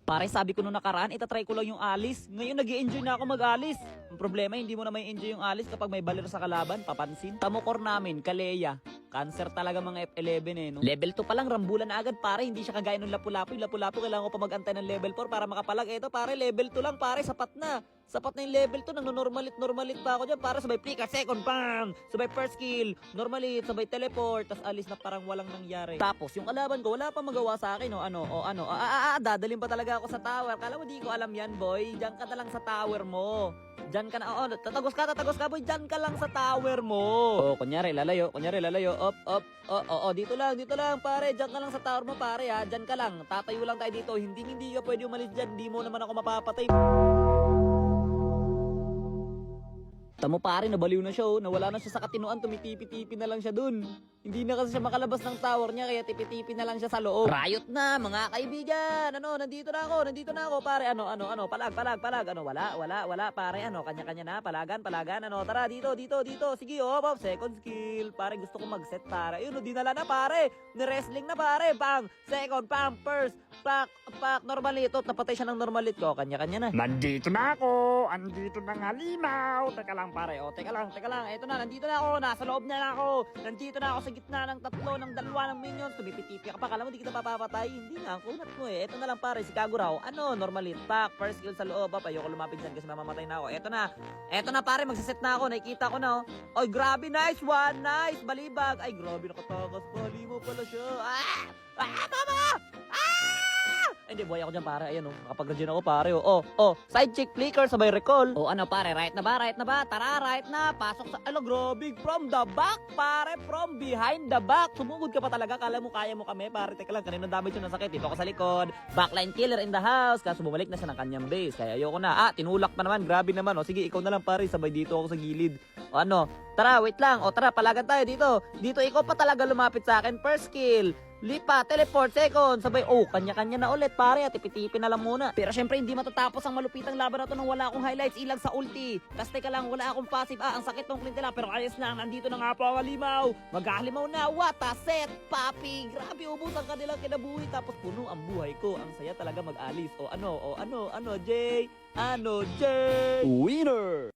Pare, sabi ko nung nakaraan, itatry ko lang yung alis. Ngayon, nag-i-enjoy na ako mag-alis. Ang problema, hindi mo na may enjoy yung alis kapag may baler sa kalaban, papansin. Tamokor namin, Kaleya. Cancer talaga mga F11 eh, no? Level 2 pa lang, rambulan na agad, pare. Hindi siya kagaya ng Lapu-Lapu. Yung Lapu-Lapu, kailangan ko pa mag-antay ng level 4 para makapalag. Eto, pare, level 2 lang, pare, sapat na. Sapat na yung level 2, nagno-normalit pa ako dyan. Para sabay flicker, second bang! Sabay first kill, normalit, sabay teleport, tas alis na parang walang nangyari. Tapos, yung kalaban ko, wala pa magawa sa akin, dadalhin pa talaga ako sa tower. Kala mo di ko alam yan, boy. Diyan ka na lang sa tower mo. Diyan ka na, tatagos ka, boy. Diyan ka lang sa tower mo. Kunyari, lalayo. Dito lang, pare. Diyan ka lang sa tower mo, pare, ha. Diyan ka lang. Tatayo lang tayo dito. Hindi ka pwede umalis dyan. Hindi mo naman ako mapapatay. Tamo pare, nabaliw na siya, nawala na siya sa katinuan, tumitipi-tipi na lang siya dun. Hindi na kasi siya makalabas ng tower niya, kaya tipi-tipi na lang siya sa loob. Riot na, mga kaibigan! Nandito na ako, pare, palag, wala, pare, kanya-kanya na, palagan, tara, dito, sige, second skill, pare, gusto ko mag-set, pare, yun, dinala na, pare, ni-wrestling na, pare, bang, second, bang, first, pak, normalit, napatay siya ng normalit ko, kanya-kanya na. Nandito na ako! Andito na nga limaw! Teka lang pare, teka lang, eto na, nandito na ako, nasa loob na ako, nandito na ako sa gitna ng dalawa ng minions, tumipitipi ka pa, kala mo di kita papapatay, hindi nga, kunat mo eh, eto na lang pare, si Kaguraw, normalit, pack, first kill sa loob, ayoko lumapit dyan kasi mamamatay na ako, eto na pare, magsaset na ako, nakikita ko na, oy, grabe, nice one, nice, balibag, ay, grabe, nakatakas, bali mo pala siya, mama, hindi, buhay ako dyan pare, ayan nakapag-regen ako pare, side check flicker, sabay recall, pare, right na ba, tara, right na, pasok sa, grabe, from the back, pare, from behind the back, sumugod ka pa talaga, kala mo kaya mo kami, pare, teka lang, kanino damage yung nasakit, dito ako sa likod, backline killer in the house, kaso bumalik na siya ng kanyang base, kaya ayoko na, tinulak pa naman, grabe naman, sige, ikaw na lang pare, sabay dito ako sa gilid, tara, wait lang, tara, palagan tayo dito ikaw pa talaga lumapit sa akin, first kill, lipa, teleport, second, sabay, kanya-kanya na ulit, pare, at ipitipi na lang muna. Pero syempre, hindi matatapos ang malupitang laban na to nang wala akong highlights, ilag sa ulti. Tapos teka lang, wala akong passive, ang sakit ng klintila, pero ayos lang, nandito na nga po ang halimaw. Maghahalimaw na, what a set, papi, grabe, ubos ang kanilang kinabuhi, tapos puno ang buhay ko, ang saya talaga mag-alis. Jay? Winner!